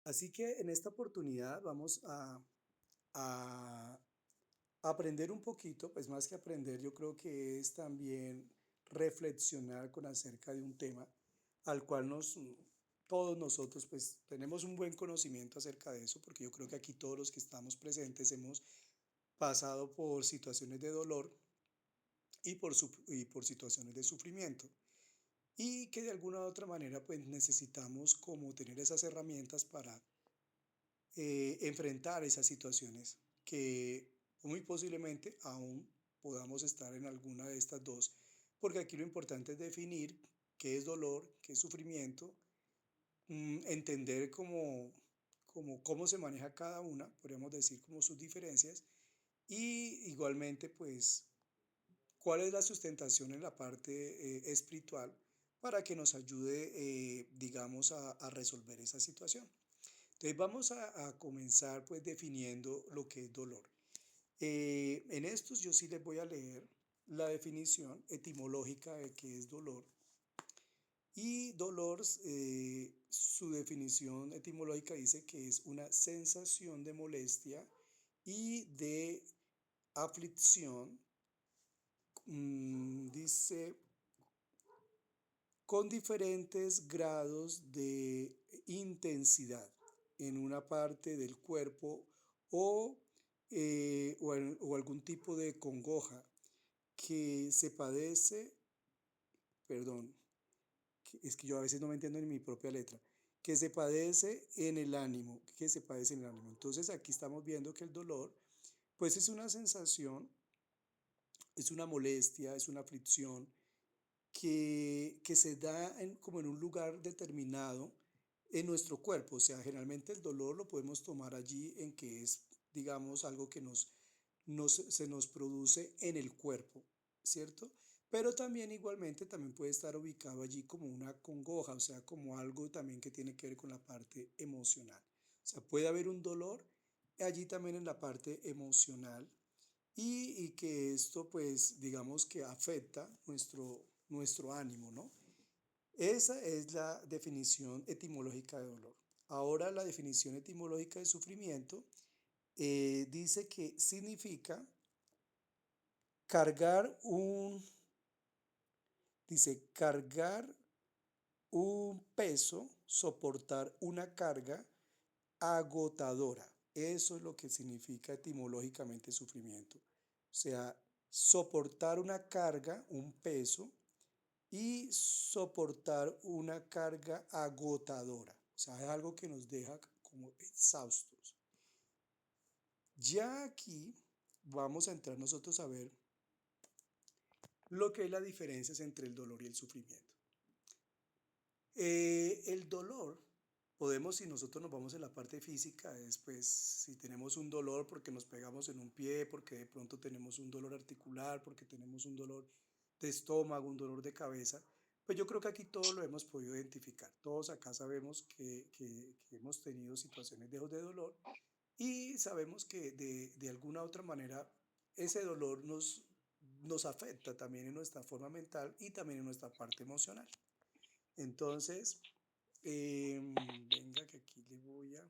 Así que en esta oportunidad vamos a aprender un poquito, pues más que aprender, yo creo que es también reflexionar con acerca de un tema al cual todos nosotros pues tenemos un buen conocimiento acerca de eso, porque yo creo que aquí todos los que estamos presentes hemos pasado por situaciones de dolor y por situaciones de sufrimiento. Y que de alguna u otra manera pues necesitamos como tener esas herramientas para enfrentar esas situaciones que muy posiblemente aún podamos estar en alguna de estas dos, porque aquí lo importante es definir qué es dolor, qué es sufrimiento, entender cómo se maneja cada una, podríamos decir como sus diferencias, y igualmente pues cuál es la sustentación en la parte espiritual para que nos ayude, digamos, a resolver esa situación. Entonces vamos a comenzar pues definiendo lo que es dolor. En estos yo sí les voy a leer la definición etimológica de qué es dolor. Y dolor, su definición etimológica dice que es una sensación de molestia y de aflicción, dice, con diferentes grados de intensidad en una parte del cuerpo o algún tipo de congoja que se padece, perdón, es que yo a veces no me entiendo ni mi propia letra, que se padece en el ánimo, que se padece en el ánimo. Entonces aquí estamos viendo que el dolor, pues es una sensación, es una molestia, es una aflicción que se da como en un lugar determinado en nuestro cuerpo. O sea, generalmente el dolor lo podemos tomar allí en que es, digamos, algo que se nos produce en el cuerpo, ¿cierto? Pero también igualmente también puede estar ubicado allí como una congoja, o sea, como algo también que tiene que ver con la parte emocional. O sea, puede haber un dolor allí también en la parte emocional y que esto pues digamos que afecta nuestro ánimo, ¿no? Esa es la definición etimológica de dolor. Ahora la definición etimológica de sufrimiento dice que significa cargar un, dice cargar un peso, soportar una carga agotadora. Eso es lo que significa etimológicamente sufrimiento. O sea, soportar una carga, un peso, y soportar una carga agotadora. O sea, es algo que nos deja como exhaustos. Ya aquí vamos a entrar nosotros a ver lo que es las diferencias entre el dolor y el sufrimiento. El dolor, podemos, si nosotros nos vamos en la parte física, es pues si tenemos un dolor porque nos pegamos en un pie, porque de pronto tenemos un dolor articular, porque tenemos un dolor de estómago, un dolor de cabeza, pues yo creo que aquí todos lo hemos podido identificar. Todos acá sabemos que hemos tenido situaciones de dolor y sabemos que de alguna u otra manera ese dolor nos afecta también en nuestra forma mental y también en nuestra parte emocional. Entonces, venga que aquí le voy a...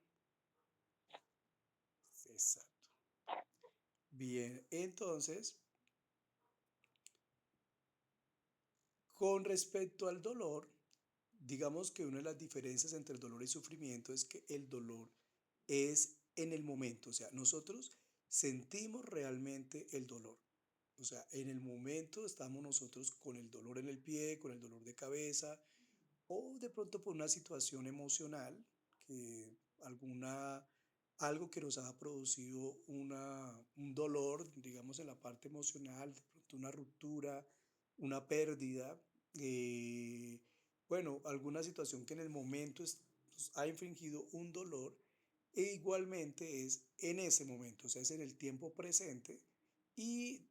Exacto. Bien, entonces, con respecto al dolor, digamos que una de las diferencias entre el dolor y sufrimiento es que el dolor es en el momento, o sea, nosotros sentimos realmente el dolor. O sea, en el momento estamos nosotros con el dolor en el pie, con el dolor de cabeza, o de pronto por una situación emocional, que algo que nos ha producido un dolor, digamos, en la parte emocional, de pronto una ruptura, una pérdida, eh, bueno, alguna situación que en el momento nos ha infringido un dolor, e igualmente es en ese momento, o sea, es en el tiempo presente y,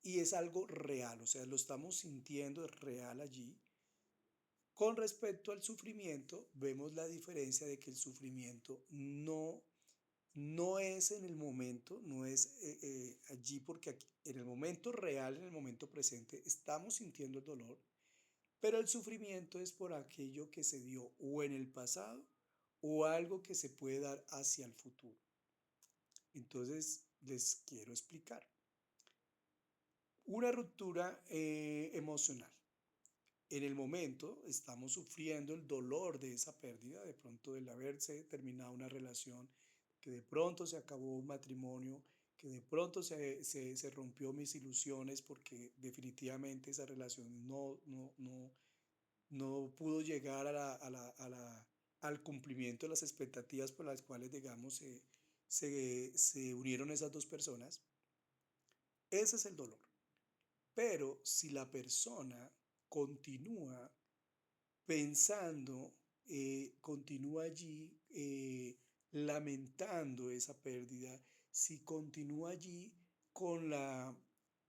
y es algo real, o sea, lo estamos sintiendo, es real allí. Con respecto al sufrimiento, vemos la diferencia de que el sufrimiento no es en el momento, no es allí porque aquí, en el momento real, en el momento presente, estamos sintiendo el dolor, pero el sufrimiento es por aquello que se dio o en el pasado o algo que se puede dar hacia el futuro. Entonces, les quiero explicar. Una ruptura emocional. En el momento estamos sufriendo el dolor de esa pérdida, de pronto del haberse terminado una relación, que de pronto se acabó un matrimonio, que de pronto se rompió mis ilusiones porque definitivamente esa relación no pudo llegar al cumplimiento de las expectativas por las cuales, digamos, se unieron esas dos personas. Ese es el dolor. Pero si la persona continúa pensando, continúa allí lamentando esa pérdida, si continúa allí con,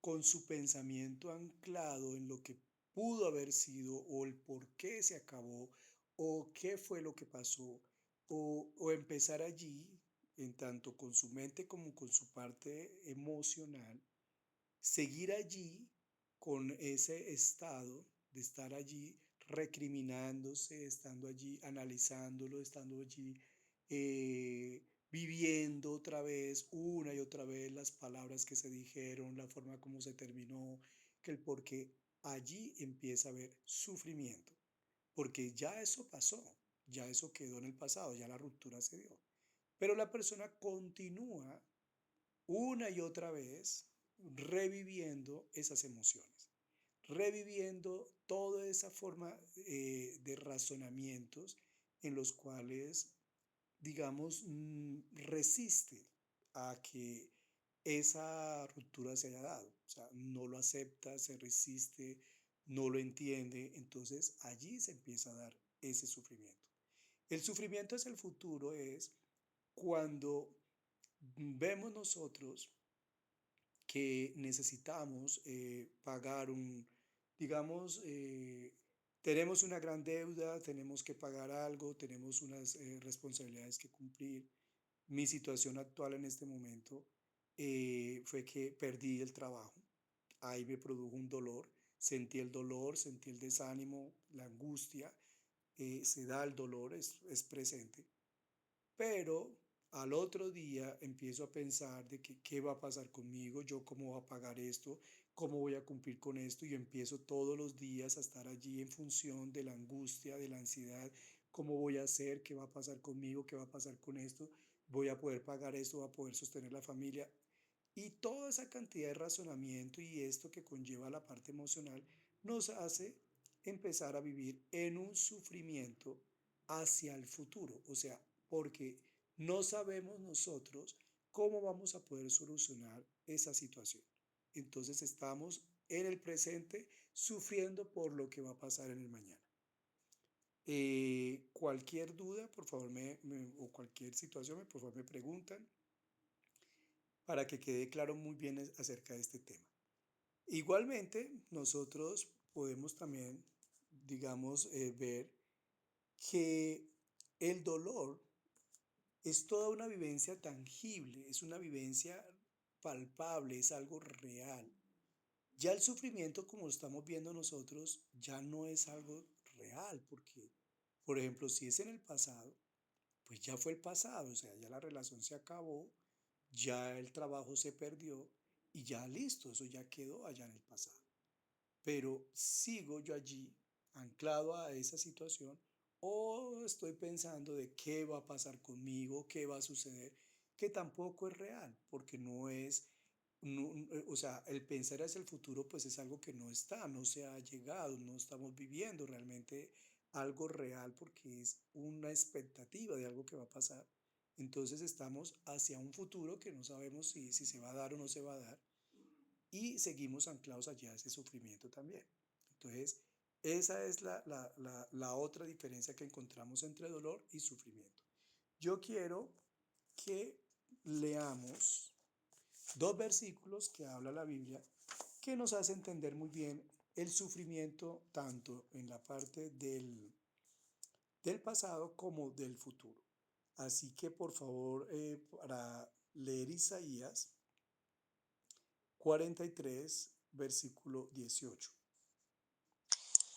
con su pensamiento anclado en lo que pudo haber sido o el por qué se acabó o qué fue lo que pasó, o empezar allí, en tanto con su mente como con su parte emocional, seguir allí con ese estado de estar allí recriminándose, estando allí analizándolo, estando allí viviendo otra vez, una y otra vez las palabras que se dijeron, la forma como se terminó, que el por qué, allí empieza a haber sufrimiento, porque ya eso pasó, ya eso quedó en el pasado, ya la ruptura se dio. Pero la persona continúa una y otra vez reviviendo esas emociones, reviviendo toda esa forma de razonamientos en los cuales, digamos, resiste a que esa ruptura se haya dado. O sea, no lo acepta, se resiste, no lo entiende. Entonces allí se empieza a dar ese sufrimiento. El sufrimiento hacia el futuro es cuando vemos nosotros que necesitamos pagar digamos, tenemos una gran deuda, tenemos que pagar algo, tenemos unas responsabilidades que cumplir. Mi situación actual en este momento fue que perdí el trabajo. Ahí me produjo un dolor, sentí el desánimo, la angustia, se da el dolor, es presente, pero al otro día empiezo a pensar de que qué va a pasar conmigo, yo cómo voy a pagar esto, cómo voy a cumplir con esto, y empiezo todos los días a estar allí en función de la angustia, de la ansiedad, cómo voy a hacer, qué va a pasar conmigo, qué va a pasar con esto, voy a poder pagar esto, voy a poder sostener la familia. Y toda esa cantidad de razonamiento y esto que conlleva la parte emocional nos hace empezar a vivir en un sufrimiento hacia el futuro. O sea, porque no sabemos nosotros cómo vamos a poder solucionar esa situación. Entonces estamos en el presente sufriendo por lo que va a pasar en el mañana. Cualquier duda, por favor, o cualquier situación, por favor, me preguntan para que quede claro muy bien acerca de este tema. Igualmente, nosotros podemos también, digamos, ver que el dolor es toda una vivencia tangible, es una vivencia palpable, es algo real. Ya el sufrimiento, como lo estamos viendo nosotros, ya no es algo real, porque, por ejemplo, si es en el pasado, pues ya fue el pasado, o sea, ya la relación se acabó, ya el trabajo se perdió y ya listo, eso ya quedó allá en el pasado. Pero sigo yo allí anclado a esa situación o estoy pensando de qué va a pasar conmigo, qué va a suceder, que tampoco es real, porque no es, o sea, el pensar hacia el futuro pues es algo que no está, no se ha llegado, no estamos viviendo realmente algo real porque es una expectativa de algo que va a pasar. Entonces estamos hacia un futuro que no sabemos si se va a dar o no se va a dar y seguimos anclados allá a ese sufrimiento también. Entonces, esa es la otra diferencia que encontramos entre dolor y sufrimiento. Yo quiero que leamos dos versículos que habla la Biblia que nos hace entender muy bien el sufrimiento tanto en la parte del pasado como del futuro. Así que por favor, para leer Isaías 43, versículo 18.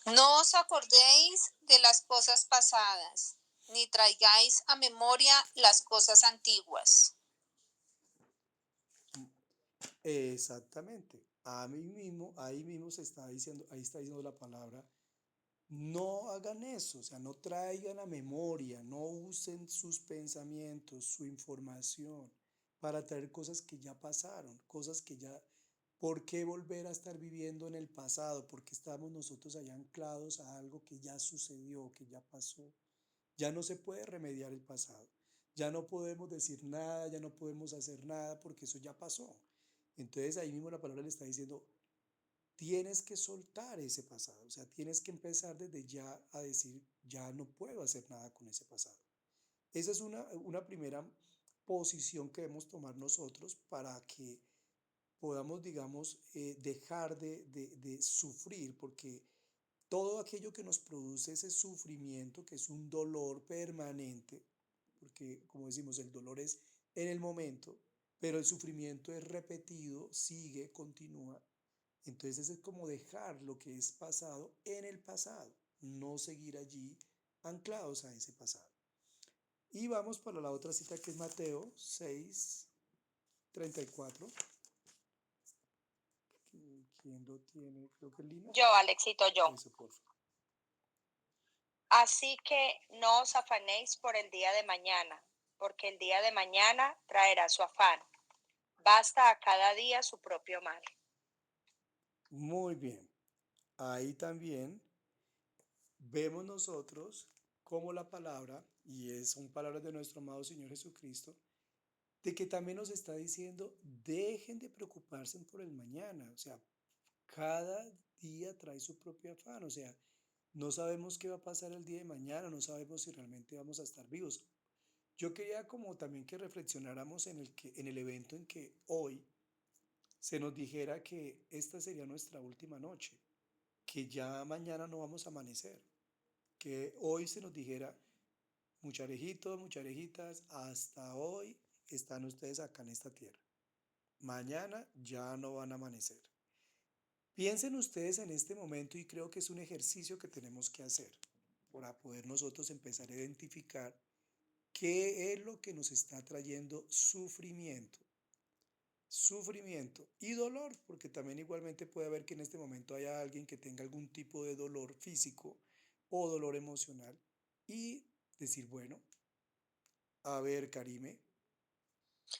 No os acordéis de las cosas pasadas, ni traigáis a memoria las cosas antiguas. Exactamente. A mí mismo, ahí mismo se está diciendo, ahí está diciendo la palabra, no hagan eso, o sea, no traigan a memoria, no usen sus pensamientos, su información para traer cosas que ya pasaron, cosas que ya, ¿por qué volver a estar viviendo en el pasado? Porque estamos nosotros allá anclados a algo que ya sucedió, que ya pasó. Ya no se puede remediar el pasado. Ya no podemos decir nada, ya no podemos hacer nada porque eso ya pasó. Entonces ahí mismo la palabra le está diciendo, tienes que soltar ese pasado, o sea, tienes que empezar desde ya a decir, ya no puedo hacer nada con ese pasado. Esa es una primera posición que debemos tomar nosotros para que podamos, digamos, dejar de sufrir, porque todo aquello que nos produce ese sufrimiento, que es un dolor permanente, porque como decimos, el dolor es en el momento, pero el sufrimiento es repetido, sigue, continúa. Entonces es como dejar lo que es pasado en el pasado, no seguir allí anclados a ese pasado. Y vamos para la otra cita que es Mateo 6:34. ¿Quién lo tiene? Creo que Lina. Yo, Alexito, yo. Eso, por favor. Así que no os afanéis por el día de mañana, porque el día de mañana traerá su afán. Basta a cada día su propio mal. Muy bien. Ahí también vemos nosotros cómo la palabra, y son palabras de nuestro amado Señor Jesucristo, de que también nos está diciendo, dejen de preocuparse por el mañana, o sea, cada día trae su propio afán, o sea, no sabemos qué va a pasar el día de mañana, no sabemos si realmente vamos a estar vivos. Yo quería como también que reflexionáramos en el evento en que hoy se nos dijera que esta sería nuestra última noche, que ya mañana no vamos a amanecer, que hoy se nos dijera, mucharejitos, mucharejitas, hasta hoy están ustedes acá en esta tierra. Mañana ya no van a amanecer. Piensen ustedes en este momento y creo que es un ejercicio que tenemos que hacer para poder nosotros empezar a identificar qué es lo que nos está trayendo sufrimiento. Sufrimiento y dolor, porque también igualmente puede haber que en este momento haya alguien que tenga algún tipo de dolor físico o dolor emocional y decir, bueno, a ver, Karime.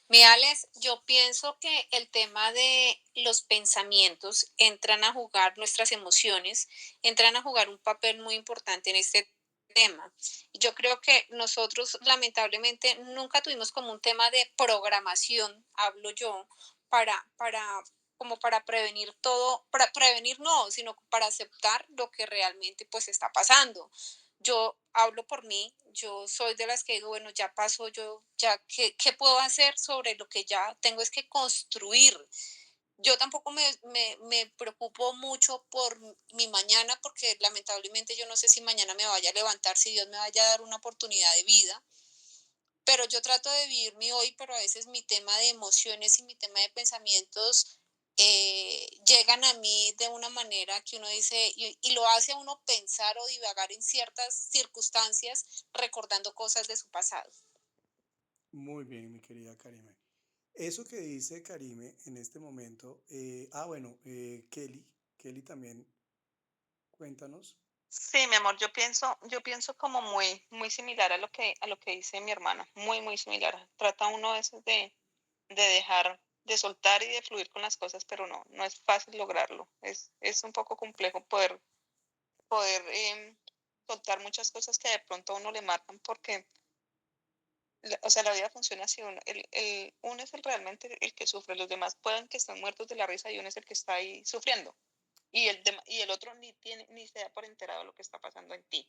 Mi Alex, yo pienso que el tema de los pensamientos entran a jugar nuestras emociones, entran a jugar un papel muy importante en este tema. Yo creo que nosotros lamentablemente nunca tuvimos como un tema de programación, hablo yo, para como para prevenir todo, para prevenir no, sino para aceptar lo que realmente pues está pasando. Yo hablo por mí, yo soy de las que digo, bueno, ya pasó, yo ya, ¿qué puedo hacer sobre lo que ya tengo? Es que construir. Yo tampoco me preocupo mucho por mi mañana, porque lamentablemente yo no sé si mañana me vaya a levantar, si Dios me vaya a dar una oportunidad de vida, pero yo trato de vivir mi hoy, pero a veces mi tema de emociones y mi tema de pensamientos llegan a mí de una manera que uno dice, y lo hace a uno pensar o divagar en ciertas circunstancias, recordando cosas de su pasado. Muy bien, mi querida Karime. Eso que dice Karime en este momento, bueno, Kelly también, cuéntanos. Sí, mi amor, yo pienso como muy similar a lo que dice mi hermana, muy similar. Trata uno a veces de dejar, de soltar y de fluir con las cosas, pero no es fácil lograrlo. Es un poco complejo poder soltar muchas cosas que de pronto a uno le marcan porque, o sea, la vida funciona así. Uno es realmente el que sufre, los demás pueden que estén muertos de la risa y uno es el que está ahí sufriendo. Y el otro ni se da por enterado de lo que está pasando en ti.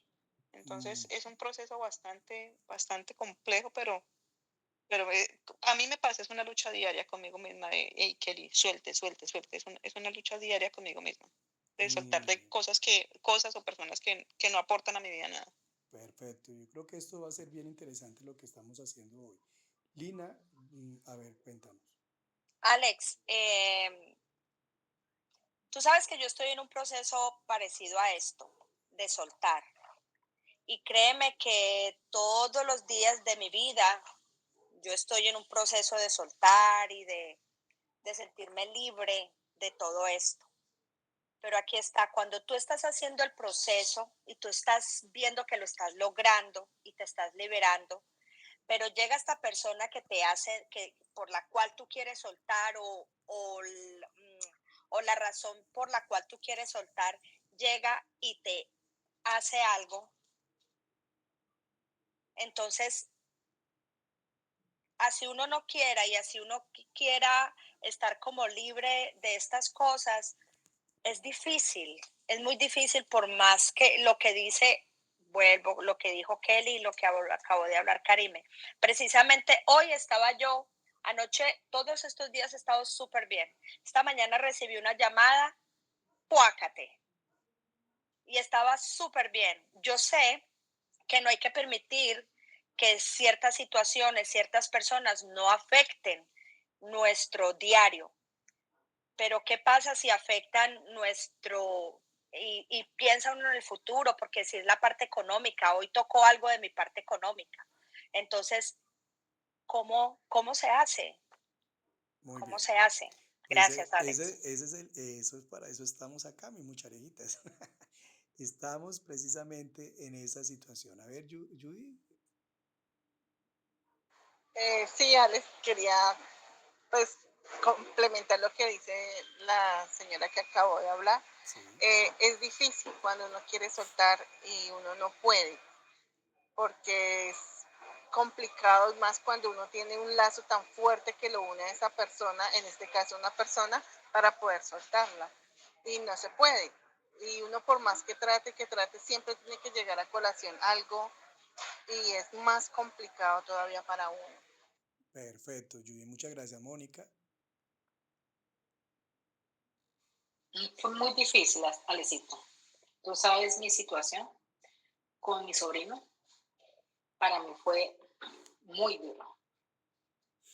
Mm, Entonces es un proceso bastante complejo, pero a mí me pasa, es una lucha diaria conmigo misma de, hey, Kelly, suelte. Es una lucha diaria conmigo misma, de soltar muy de bien, cosas o personas que no aportan a mi vida nada. perfecto. Yo creo que esto va a ser bien interesante lo que estamos haciendo hoy. Lina, a ver, cuéntanos. Alex, tú sabes que yo estoy en un proceso parecido a esto, de soltar. Y créeme que todos los días de mi vida yo estoy en un proceso de soltar y de sentirme libre de todo esto. Pero aquí está, cuando tú estás haciendo el proceso y tú estás viendo que lo estás logrando y te estás liberando, pero llega esta persona que te hace, que por la cual tú quieres soltar o la razón por la cual tú quieres soltar, llega y te hace algo, entonces así uno no quiera y así uno quiera estar como libre de estas cosas, es difícil, es muy difícil por más que lo que dice, vuelvo, lo que dijo Kelly y lo que acabó de hablar Karime. Precisamente hoy estaba yo, anoche, todos estos días he estado súper bien. Esta mañana recibí una llamada, puácate, y estaba súper bien. Yo sé que no hay que permitir que ciertas situaciones, ciertas personas no afecten nuestro diario, pero ¿qué pasa si afectan y piensa uno en el futuro? Porque si es la parte económica, hoy tocó algo de mi parte económica. Entonces, ¿cómo se hace? Muy ¿Cómo bien. se hace? Gracias, Alex. Ese es eso es para eso estamos acá, mi mucharejitas. Estamos precisamente en esa situación. A ver, Judy. Sí, Alex, quería pues complementar lo que dice la señora que acabó de hablar. Sí, Es difícil cuando uno quiere soltar y uno no puede, porque es complicado, más cuando uno tiene un lazo tan fuerte que lo une a esa persona, en este caso una persona, para poder soltarla. Y no se puede. Y uno por más que trate, siempre tiene que llegar a colación algo y es más complicado todavía para uno. perfecto, Judy. Muchas gracias, Mónica. Fue muy difícil, Alecito. Tú sabes mi situación con mi sobrino. Para mí fue muy duro.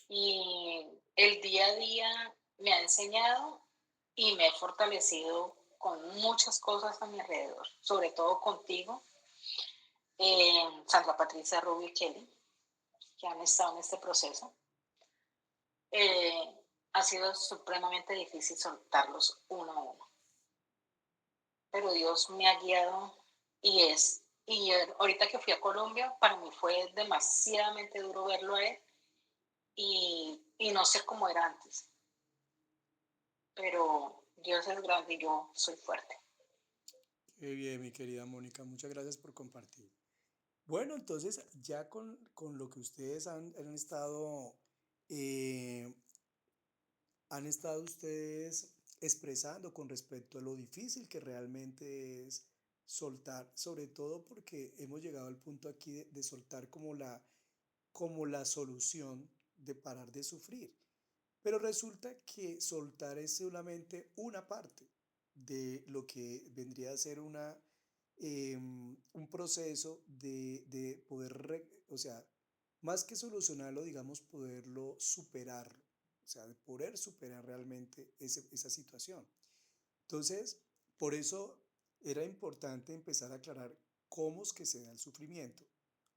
Y el día a día me ha enseñado y me ha fortalecido con muchas cosas a mi alrededor, sobre todo contigo, Sandra Patricia Rubio y Kelly, que han estado en este proceso. Eh, ha sido supremamente difícil soltarlos uno a uno, pero Dios me ha guiado y ahorita que fui a Colombia, para mí fue demasiadamente duro verlo a él y no sé cómo era antes, pero Dios es grande y yo soy fuerte. Qué bien, mi querida Mónica. Muchas gracias por compartir. Bueno, entonces ya con lo que ustedes eh, han estado ustedes expresando con respecto a lo difícil que realmente es soltar, sobre todo porque hemos llegado al punto aquí de soltar como la solución de parar de sufrir. Pero resulta que soltar es solamente una parte de lo que vendría a ser un proceso de poder, o sea, más que solucionarlo, digamos, poderlo superarlo, o sea, de poder superar realmente esa situación. Entonces, por eso era importante empezar a aclarar cómo es que se da el sufrimiento.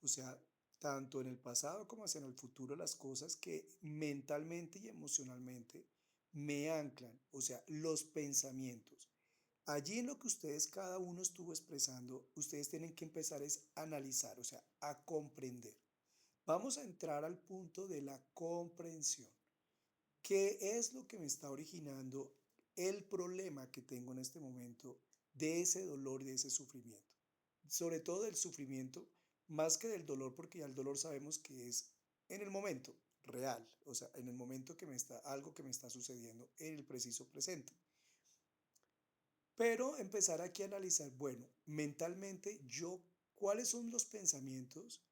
O sea, tanto en el pasado como hacia en el futuro, las cosas que mentalmente y emocionalmente me anclan, o sea, los pensamientos. Allí en lo que ustedes cada uno estuvo expresando, ustedes tienen que empezar es a analizar, o sea, a comprender. Vamos a entrar al punto de la comprensión. ¿Qué es lo que me está originando el problema que tengo en este momento de ese dolor, de ese sufrimiento? Sobre todo del sufrimiento, más que del dolor, porque ya el dolor sabemos que es en el momento real, o sea, en el momento que algo que me está sucediendo en el preciso presente. Pero empezar aquí a analizar, bueno, mentalmente yo, ¿cuáles son los pensamientos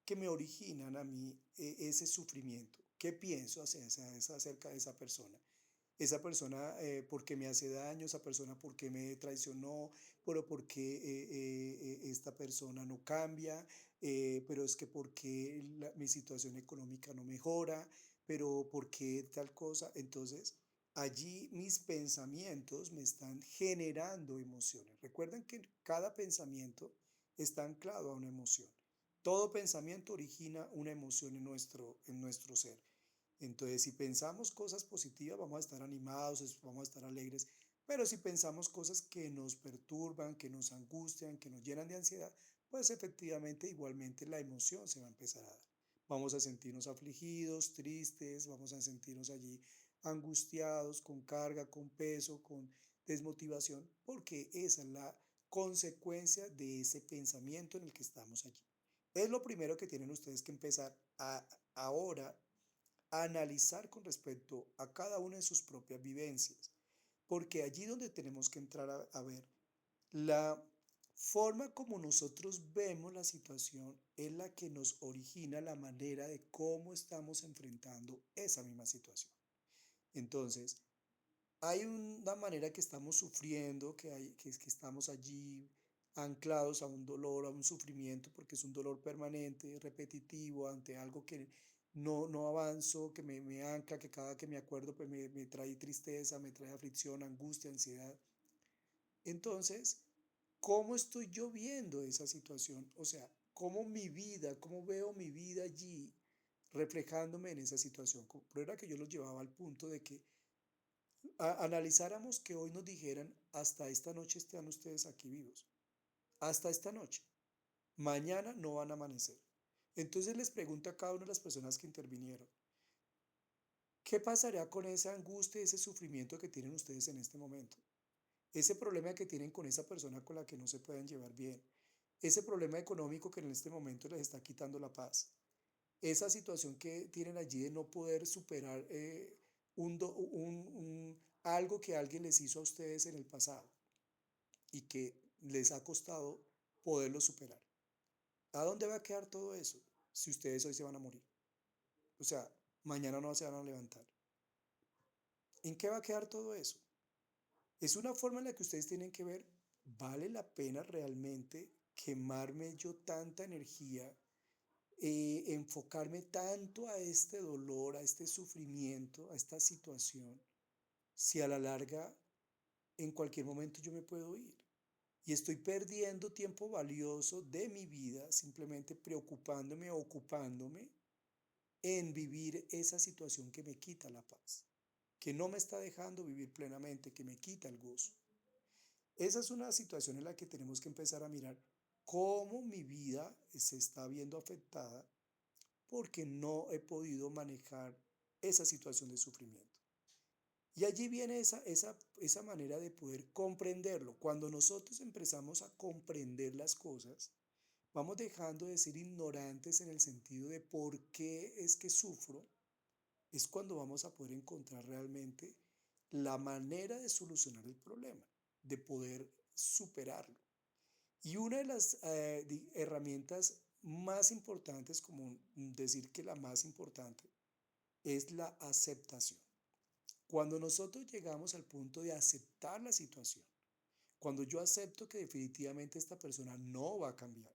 que me originan a mí ese sufrimiento? ¿Qué pienso acerca de esa persona? Esa persona, ¿por qué me hace daño? Esa persona, ¿por qué me traicionó? Pero ¿por qué esta persona no cambia? Pero es que ¿por qué mi situación económica no mejora? Pero ¿por qué tal cosa? Entonces, allí mis pensamientos me están generando emociones. Recuerden que cada pensamiento está anclado a una emoción. Todo pensamiento origina una emoción en nuestro ser. Entonces, si pensamos cosas positivas, vamos a estar animados, vamos a estar alegres, pero si pensamos cosas que nos perturban, que nos angustian, que nos llenan de ansiedad, pues efectivamente igualmente la emoción se va a empezar a dar. Vamos a sentirnos afligidos, tristes, vamos a sentirnos allí angustiados, con carga, con peso, con desmotivación, porque esa es la consecuencia de ese pensamiento en el que estamos allí. Es lo primero que tienen ustedes que empezar ahora a analizar con respecto a cada una de sus propias vivencias, porque allí donde tenemos que entrar a ver la forma como nosotros vemos la situación es la que nos origina la manera de cómo estamos enfrentando esa misma situación. Entonces, hay una manera que estamos sufriendo, que es que estamos allí anclados a un dolor, a un sufrimiento, porque es un dolor permanente, repetitivo, ante algo que no avanzo, que me ancla, que cada que me acuerdo pues me trae tristeza, me trae aflicción, angustia, ansiedad. Entonces, ¿cómo estoy yo viendo esa situación? O sea, ¿cómo mi vida, cómo veo mi vida allí reflejándome en esa situación? Pero era que yo los llevaba al punto de que analizáramos que hoy nos dijeran, hasta esta noche están ustedes aquí vivos, hasta esta noche, mañana no van a amanecer. Entonces les pregunto a cada una de las personas que intervinieron, ¿qué pasará con esa angustia y ese sufrimiento que tienen ustedes en este momento? Ese problema que tienen con esa persona con la que no se pueden llevar bien, ese problema económico que en este momento les está quitando la paz, esa situación que tienen allí de no poder superar algo que alguien les hizo a ustedes en el pasado y que les ha costado poderlo superar. ¿A dónde va a quedar todo eso si ustedes hoy se van a morir? O sea, mañana no se van a levantar. ¿En qué va a quedar todo eso? Es una forma en la que ustedes tienen que ver, ¿vale la pena realmente quemarme yo tanta energía, enfocarme tanto a este dolor, a este sufrimiento, a esta situación, si a la larga en cualquier momento yo me puedo ir? Y estoy perdiendo tiempo valioso de mi vida simplemente preocupándome, ocupándome en vivir esa situación que me quita la paz, que no me está dejando vivir plenamente, que me quita el gozo. Esa es una situación en la que tenemos que empezar a mirar cómo mi vida se está viendo afectada porque no he podido manejar esa situación de sufrimiento. Y allí viene esa manera de poder comprenderlo. Cuando nosotros empezamos a comprender las cosas, vamos dejando de ser ignorantes en el sentido de por qué es que sufro, es cuando vamos a poder encontrar realmente la manera de solucionar el problema, de poder superarlo. Y una de las herramientas más importantes, como decir que la más importante, es la aceptación. Cuando nosotros llegamos al punto de aceptar la situación, cuando yo acepto que definitivamente esta persona no va a cambiar,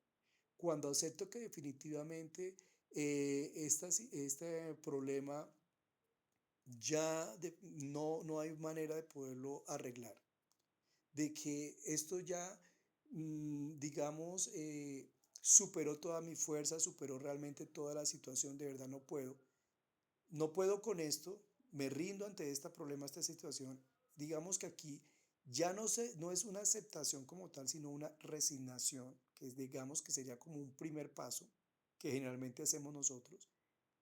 cuando acepto que definitivamente este problema no hay manera de poderlo arreglar, de que esto ya, digamos, superó toda mi fuerza, superó realmente toda la situación, de verdad no puedo con esto, me rindo ante este problema, esta situación. Digamos que aquí ya no es una aceptación como tal, sino una resignación, que digamos que sería como un primer paso que generalmente hacemos nosotros.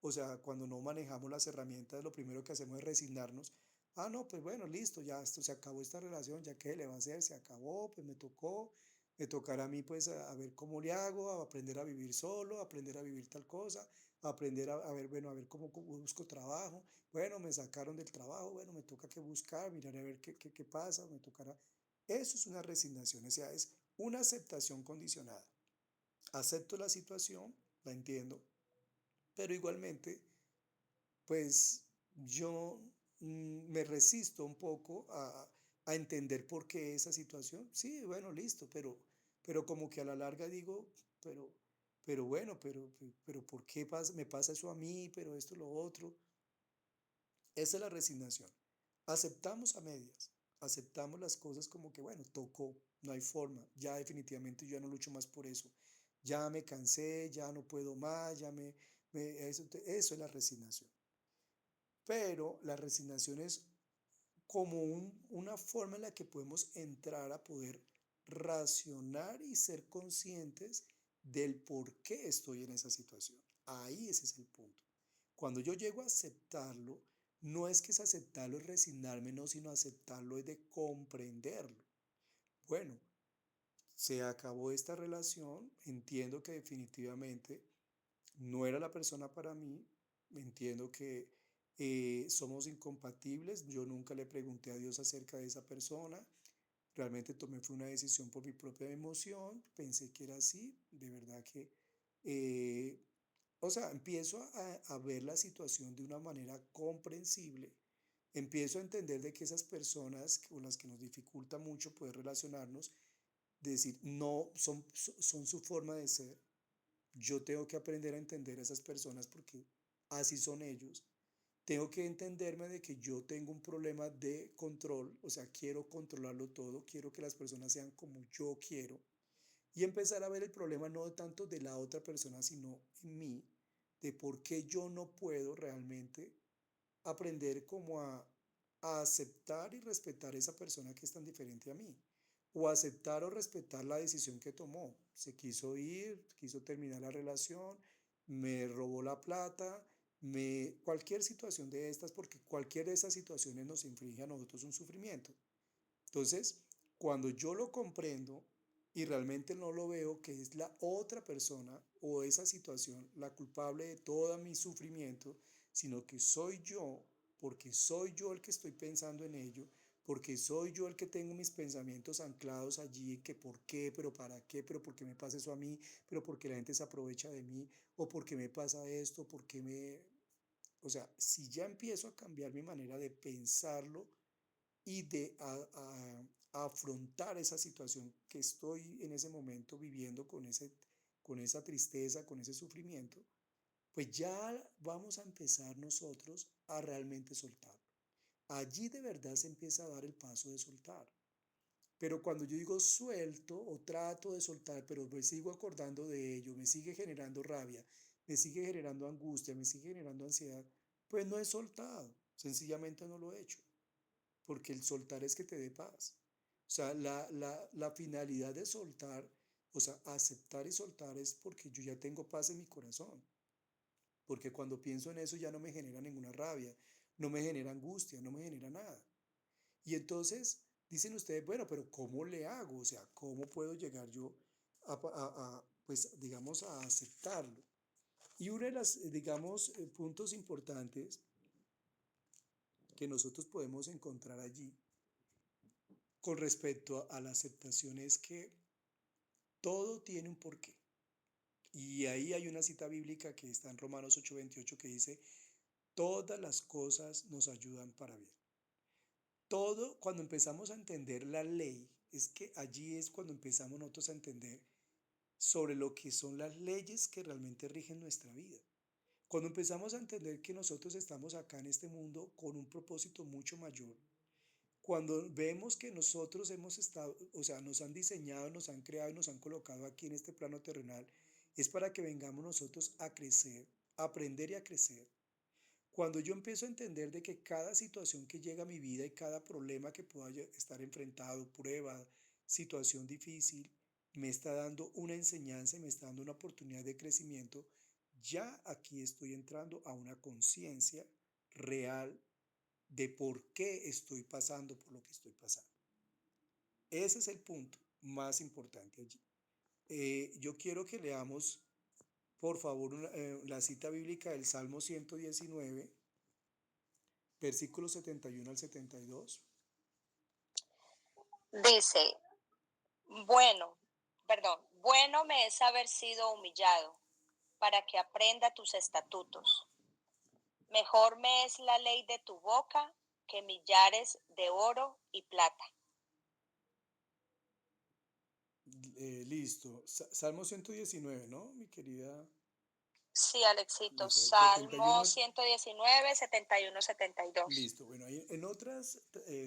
O sea, cuando no manejamos las herramientas, lo primero que hacemos es resignarnos. Ah, no, pues bueno, listo, ya esto se acabó esta relación, ya qué le va a hacer, se acabó, pues me tocará a mí pues a ver cómo le hago, a aprender a vivir solo, a aprender a vivir tal cosa, a aprender a ver, bueno, a ver cómo busco trabajo. Bueno, me sacaron del trabajo, bueno, me toca que buscar, mirar a ver qué pasa, me tocará. Eso es una resignación, o sea, es una aceptación condicionada. Acepto la situación, la entiendo, pero igualmente pues yo me resisto un poco a entender por qué esa situación. Sí, bueno, listo, pero como que a la larga digo, pero, pero bueno, pero ¿por qué me pasa eso a mí? Pero esto, lo otro. Esa es la resignación. Aceptamos a medias, aceptamos las cosas como que, bueno, tocó. no hay forma, ya definitivamente yo ya no lucho más por eso, ya me cansé, ya no puedo más, eso es la resignación. Pero la resignación es como una forma en la que podemos entrar a poder racionar y ser conscientes del por qué estoy en esa situación. Ahí ese es el punto. Cuando yo llego a aceptarlo, no es que es aceptarlo, es resignarme, no, sino aceptarlo es de comprenderlo. Bueno, se acabó esta relación, entiendo que definitivamente no era la persona para mí, entiendo que somos incompatibles, yo nunca le pregunté a Dios acerca de esa persona, realmente tomé fue una decisión por mi propia emoción, pensé que era así, de verdad que, eh, o sea, empiezo a ver la situación de una manera comprensible, empiezo a entender de que esas personas con las que nos dificulta mucho poder relacionarnos, decir, no, son su forma de ser, yo tengo que aprender a entender a esas personas porque así son ellos. Tengo que entenderme de que yo tengo un problema de control, o sea, quiero controlarlo todo, quiero que las personas sean como yo quiero y empezar a ver el problema no tanto de la otra persona, sino en mí, de por qué yo no puedo realmente aprender como a aceptar y respetar esa persona que es tan diferente a mí, o aceptar o respetar la decisión que tomó. Se quiso ir, quiso terminar la relación, me robó la plata, cualquier situación de estas, porque cualquier de estas situaciones nos inflige a nosotros un sufrimiento. Entonces, cuando yo lo comprendo y realmente no lo veo que es la otra persona o esa situación la culpable de todo mi sufrimiento, sino que soy yo, porque soy yo el que estoy pensando en ello, porque soy yo el que tengo mis pensamientos anclados allí, que por qué, pero para qué, pero por qué me pasa eso a mí, pero porque la gente se aprovecha de mí, o por qué me pasa esto, porque o sea, si ya empiezo a cambiar mi manera de pensarlo, y de a afrontar esa situación que estoy en ese momento viviendo con esa tristeza, con ese sufrimiento, pues ya vamos a empezar nosotros a realmente soltarlo. Allí de verdad se empieza a dar el paso de soltar. Pero cuando yo digo suelto o trato de soltar, pero me sigo acordando de ello, me sigue generando rabia, me sigue generando angustia, me sigue generando ansiedad, pues no he soltado, sencillamente no lo he hecho porque el soltar es que te dé paz. O sea, la finalidad de soltar, o sea, aceptar y soltar es porque yo ya tengo paz en mi corazón, porque cuando pienso en eso ya no me genera ninguna rabia, no me genera angustia, no me genera nada. Y entonces dicen ustedes, bueno, pero ¿cómo le hago? O sea, ¿cómo puedo llegar yo pues, digamos, a aceptarlo? Y uno de los, digamos, puntos importantes que nosotros podemos encontrar allí con respecto a la aceptación es que todo tiene un porqué. Y ahí hay una cita bíblica que está en Romanos 8:28 que dice, todas las cosas nos ayudan para bien. Todo, cuando empezamos a entender la ley, es que allí es cuando empezamos nosotros a entender sobre lo que son las leyes que realmente rigen nuestra vida. Cuando empezamos a entender que nosotros estamos acá en este mundo con un propósito mucho mayor, cuando vemos que nosotros hemos estado, o sea, nos han diseñado, nos han creado y nos han colocado aquí en este plano terrenal, es para que vengamos nosotros a crecer, a aprender y a crecer. Cuando yo empiezo a entender de que cada situación que llega a mi vida y cada problema que pueda estar enfrentado, prueba, situación difícil, me está dando una enseñanza y me está dando una oportunidad de crecimiento, ya aquí estoy entrando a una conciencia real de por qué estoy pasando por lo que estoy pasando. Ese es el punto más importante allí. Yo quiero que leamos, por favor, la cita bíblica del Salmo 119, versículos 71 al 72. Dice, bueno, bueno me es haber sido humillado para que aprenda tus estatutos. Mejor me es la ley de tu boca que millares de oro y plata. Listo. Salmo 119, ¿no, mi querida? Sí, Alexito, Listo. Salmo 119, 71, 72. Listo. Bueno, en otras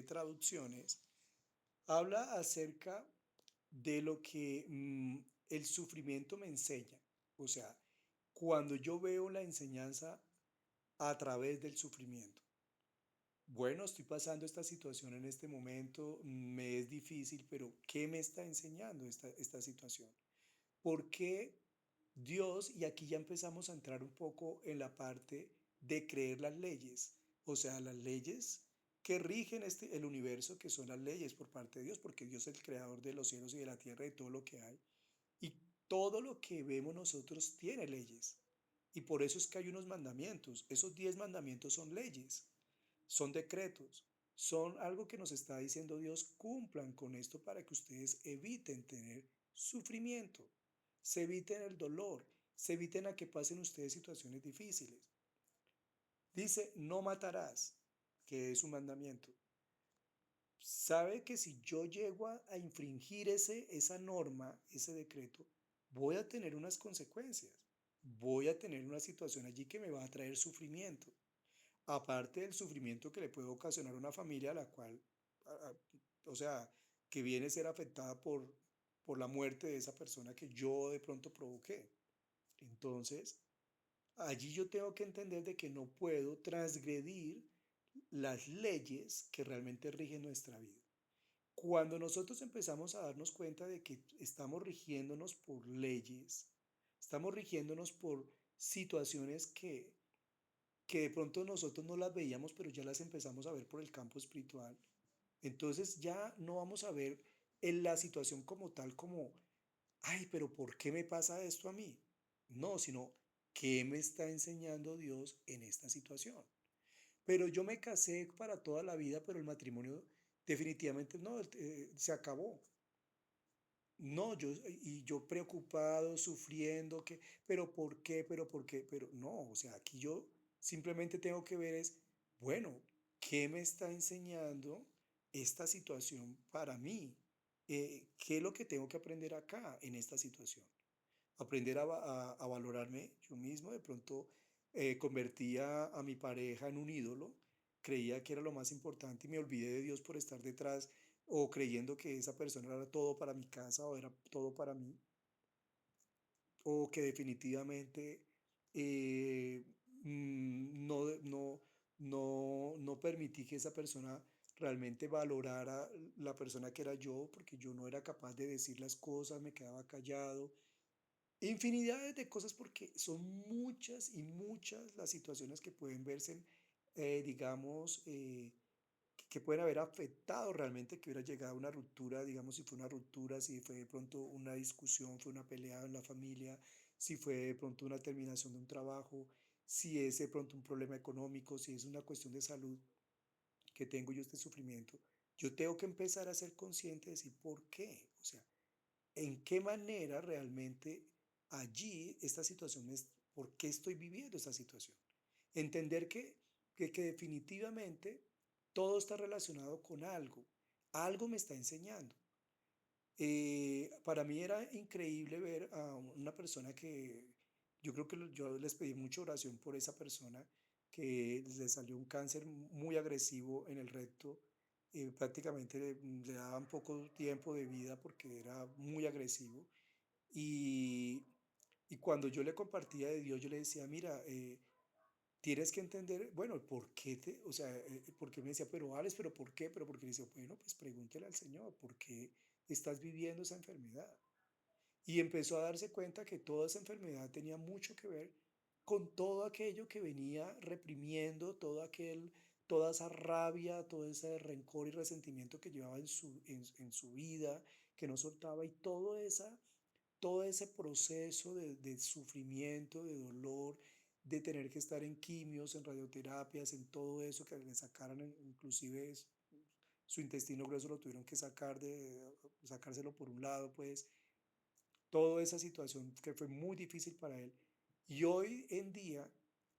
traducciones habla acerca de lo que el sufrimiento me enseña. O sea, cuando yo veo la enseñanza a través del sufrimiento. Bueno, estoy pasando esta situación en este momento, me es difícil, pero ¿qué me está enseñando esta situación? ¿Por qué Dios, y aquí ya empezamos a entrar un poco en la parte de creer las leyes, o sea, las leyes que rigen el universo, que son las leyes por parte de Dios, porque Dios es el creador de los cielos y de la tierra y de todo lo que hay. Y todo lo que vemos nosotros tiene leyes. Y por eso es que hay unos mandamientos. Esos 10 mandamientos son leyes, son decretos, son algo que nos está diciendo Dios, cumplan con esto para que ustedes eviten tener sufrimiento, se eviten el dolor, se eviten a que pasen ustedes situaciones difíciles. Dice, no matarás, que es un mandamiento. Sabe que si yo llego a infringir esa norma, ese decreto, voy a tener unas consecuencias, voy a tener una situación allí que me va a traer sufrimiento, aparte del sufrimiento que le puede ocasionar a una familia a la cual, a- a- o sea, que viene a ser afectada por la muerte de esa persona que yo de pronto provoqué. Entonces, allí yo tengo que entender de que no puedo transgredir las leyes que realmente rigen nuestra vida. Cuando nosotros empezamos a darnos cuenta de que estamos rigiéndonos por leyes, estamos rigiéndonos por situaciones que de pronto nosotros no las veíamos, pero ya las empezamos a ver por el campo espiritual, entonces ya no vamos a ver en la situación como tal como, ay, pero ¿por qué me pasa esto a mí? No, sino, ¿qué me está enseñando Dios en esta situación? Pero yo me casé para toda la vida, pero el matrimonio definitivamente no, se acabó. No, yo preocupado, sufriendo, pero ¿por qué? Pero ¿por qué? Pero no, o sea, aquí yo simplemente tengo que ver es, bueno, ¿qué me está enseñando esta situación para mí? ¿Qué es lo que tengo que aprender acá en esta situación? Aprender a valorarme yo mismo, de pronto convertía a mi pareja en un ídolo, creía que era lo más importante y me olvidé de Dios por estar detrás o creyendo que esa persona era todo para mi casa o era todo para mí, o que definitivamente no permití que esa persona realmente valorara la persona que era yo, porque yo no era capaz de decir las cosas, me quedaba callado. Infinidades de cosas porque son muchas y muchas las situaciones que pueden verse, digamos, que pueden haber afectado realmente que hubiera llegado a una ruptura, digamos, si fue una ruptura, si fue de pronto una discusión, fue una pelea en la familia, si fue de pronto una terminación de un trabajo, si es de pronto un problema económico, si es una cuestión de salud que tengo yo este sufrimiento. Yo tengo que empezar a ser consciente de decir por qué, o sea, en qué manera realmente allí esta situación es, por qué estoy viviendo esta situación. Entender que definitivamente todo está relacionado con algo, algo me está enseñando. Para mí era increíble ver a una persona que yo creo que yo les pedí mucha oración por esa persona que le salió un cáncer muy agresivo en el recto. Prácticamente le daban poco tiempo de vida porque era muy agresivo. Y, y cuando yo le compartía de Dios, yo le decía, mira, tienes que entender, bueno, ¿por qué o sea, porque me decía, pero Alex, pero ¿por qué? Pero porque le decía, bueno, pues pregúntele al Señor, ¿por qué estás viviendo esa enfermedad? Y empezó a darse cuenta que toda esa enfermedad tenía mucho que ver con todo aquello que venía reprimiendo, toda esa rabia, todo ese rencor y resentimiento que llevaba en su vida, que no soltaba, y todo ese proceso de sufrimiento, de dolor, de tener que estar en quimios, en radioterapias, en todo eso, que le sacaran, inclusive su intestino grueso lo tuvieron que sacárselo por un lado, pues, toda esa situación que fue muy difícil para él. Y hoy en día,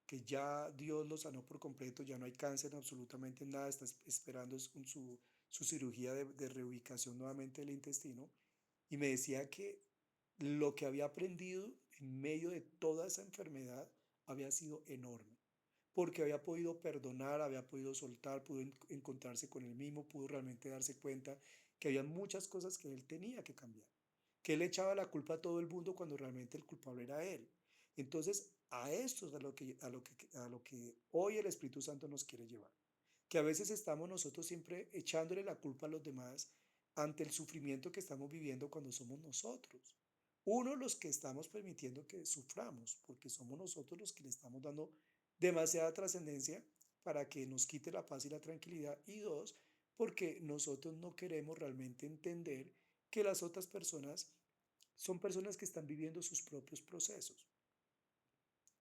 que ya Dios lo sanó por completo, ya no hay cáncer, absolutamente nada, está esperando su cirugía de reubicación nuevamente del intestino, y me decía que lo que había aprendido en medio de toda esa enfermedad había sido enorme, porque había podido perdonar, había podido soltar, pudo encontrarse con él mismo, pudo realmente darse cuenta que había muchas cosas que él tenía que cambiar, que él echaba la culpa a todo el mundo cuando realmente el culpable era él. Entonces, a esto es a lo que hoy el Espíritu Santo nos quiere llevar, que a veces estamos nosotros siempre echándole la culpa a los demás ante el sufrimiento que estamos viviendo cuando somos nosotros. Uno, los que estamos permitiendo que suframos, porque somos nosotros los que le estamos dando demasiada trascendencia para que nos quite la paz y la tranquilidad. Y dos, porque nosotros no queremos realmente entender que las otras personas son personas que están viviendo sus propios procesos,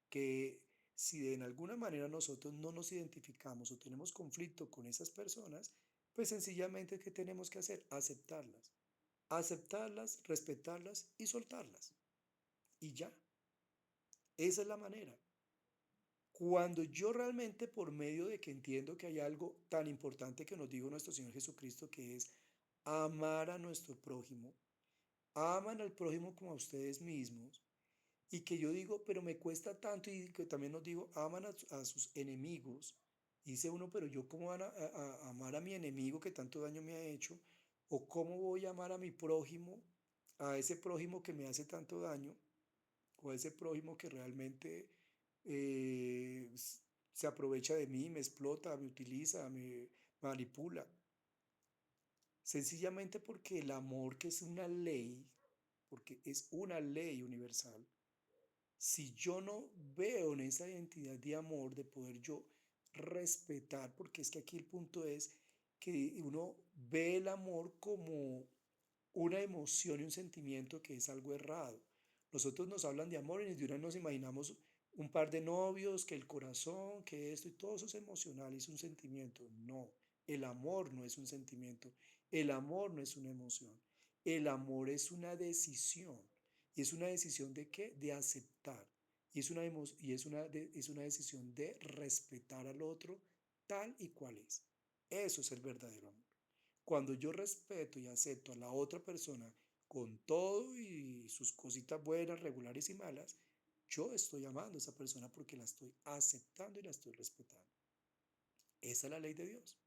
que si en alguna manera nosotros no nos identificamos o tenemos conflicto con esas personas, pues sencillamente ¿qué tenemos que hacer? Aceptarlas, respetarlas y soltarlas. Y ya, esa es la manera. Cuando yo realmente por medio de que entiendo que hay algo tan importante que nos dijo nuestro Señor Jesucristo, que es amar a nuestro prójimo, aman al prójimo como a ustedes mismos, y que yo digo, pero me cuesta tanto, y que también nos digo, aman a sus enemigos, y dice uno, pero yo cómo van a amar a mi enemigo que tanto daño me ha hecho, o cómo voy a amar a mi prójimo, a ese prójimo que me hace tanto daño, o a ese prójimo que realmente se aprovecha de mí, me explota, me utiliza, me manipula. Sencillamente porque el amor, que es una ley, porque es una ley universal, si yo no veo en esa identidad de amor, de poder yo respetar, porque es que aquí el punto es que uno ve el amor como una emoción y un sentimiento que es algo errado. Nosotros nos hablan de amor y de una nos imaginamos un par de novios, que el corazón, que esto y todo eso es emocional y es un sentimiento. No, el amor no es un sentimiento, el amor no es una emoción, el amor es una decisión. ¿Y es una decisión de qué? De aceptar. Y es una decisión de respetar al otro tal y cual es. Eso es el verdadero amor. Cuando yo respeto y acepto a la otra persona con todo y sus cositas buenas, regulares y malas, yo estoy amando a esa persona porque la estoy aceptando y la estoy respetando. Esa es la ley de Dios.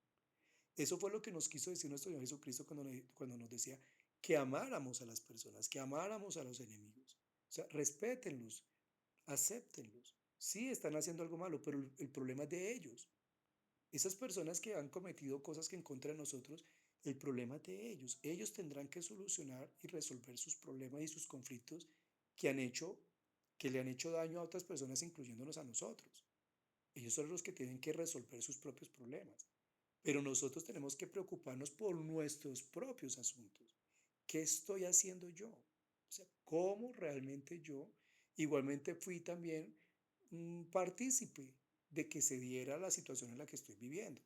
Eso fue lo que nos quiso decir nuestro Señor Jesucristo cuando nos decía que amáramos a las personas, que amáramos a los enemigos. O sea, respétenlos, acéptenlos. Sí, están haciendo algo malo, pero el problema es de ellos. Esas personas que han cometido cosas que en contra de nosotros, el problema es de ellos. Ellos tendrán que solucionar y resolver sus problemas y sus conflictos que han hecho, que le han hecho daño a otras personas, incluyéndonos a nosotros. Ellos son los que tienen que resolver sus propios problemas. Pero nosotros tenemos que preocuparnos por nuestros propios asuntos. ¿Qué estoy haciendo yo? O sea, ¿cómo realmente yo igualmente fui también un partícipe de que se diera la situación en la que estoy viviendo?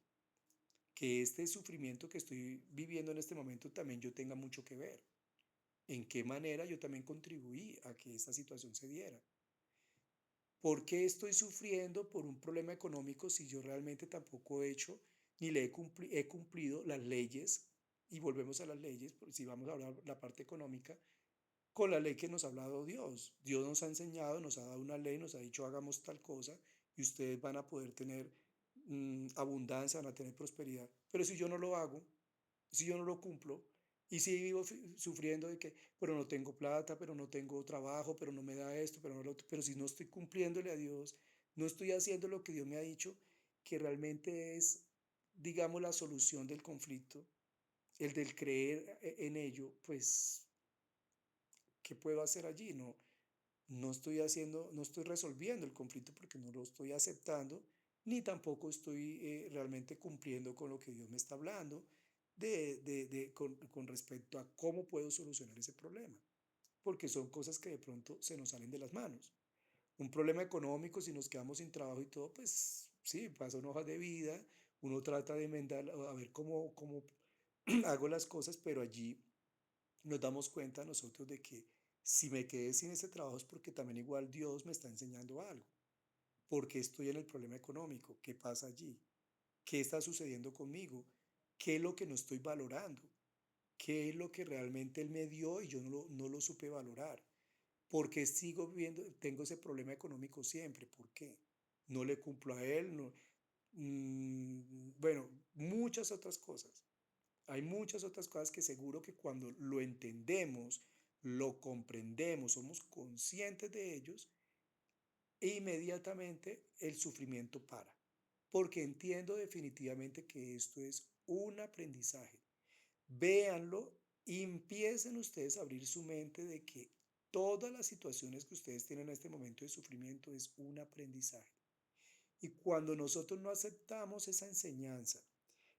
Que este sufrimiento que estoy viviendo en este momento también yo tenga mucho que ver. ¿En qué manera yo también contribuí a que esta situación se diera? ¿Por qué estoy sufriendo por un problema económico si yo realmente tampoco he hecho ni he cumplido las leyes? Y volvemos a las leyes, si vamos a hablar la parte económica, con la ley que nos ha hablado Dios. Dios nos ha enseñado, nos ha dado una ley, nos ha dicho hagamos tal cosa y ustedes van a poder tener abundancia, van a tener prosperidad. Pero si yo no lo hago, si yo no lo cumplo, y si vivo sufriendo de que, pero no tengo plata, pero no tengo trabajo, pero no me da esto, pero, no lo otro, pero si no estoy cumpliéndole a Dios, no estoy haciendo lo que Dios me ha dicho, que realmente es, digamos, la solución del conflicto, el del creer en ello, pues, ¿qué puedo hacer allí? No estoy haciendo, no estoy resolviendo el conflicto porque no lo estoy aceptando, ni tampoco estoy realmente cumpliendo con lo que Dios me está hablando con respecto a cómo puedo solucionar ese problema, porque son cosas que de pronto se nos salen de las manos. Un problema económico, si nos quedamos sin trabajo y todo, pues sí, pasan hojas de vida, uno trata de enmendar, a ver cómo hago las cosas, pero allí nos damos cuenta nosotros de que si me quedé sin ese trabajo es porque también igual Dios me está enseñando algo. ¿Por qué estoy en el problema económico? ¿Qué pasa allí? ¿Qué está sucediendo conmigo? ¿Qué es lo que no estoy valorando? ¿Qué es lo que realmente Él me dio y yo no lo supe valorar? ¿Por qué sigo viendo, tengo ese problema económico siempre? ¿Por qué? no le cumplo a él, no, bueno, muchas otras cosas. Hay muchas otras cosas que seguro que cuando lo entendemos, lo comprendemos, somos conscientes de ellos, inmediatamente el sufrimiento para. Porque entiendo definitivamente que esto es un aprendizaje. Véanlo y empiecen ustedes a abrir su mente de que todas las situaciones que ustedes tienen en este momento de sufrimiento es un aprendizaje. Y cuando nosotros no aceptamos esa enseñanza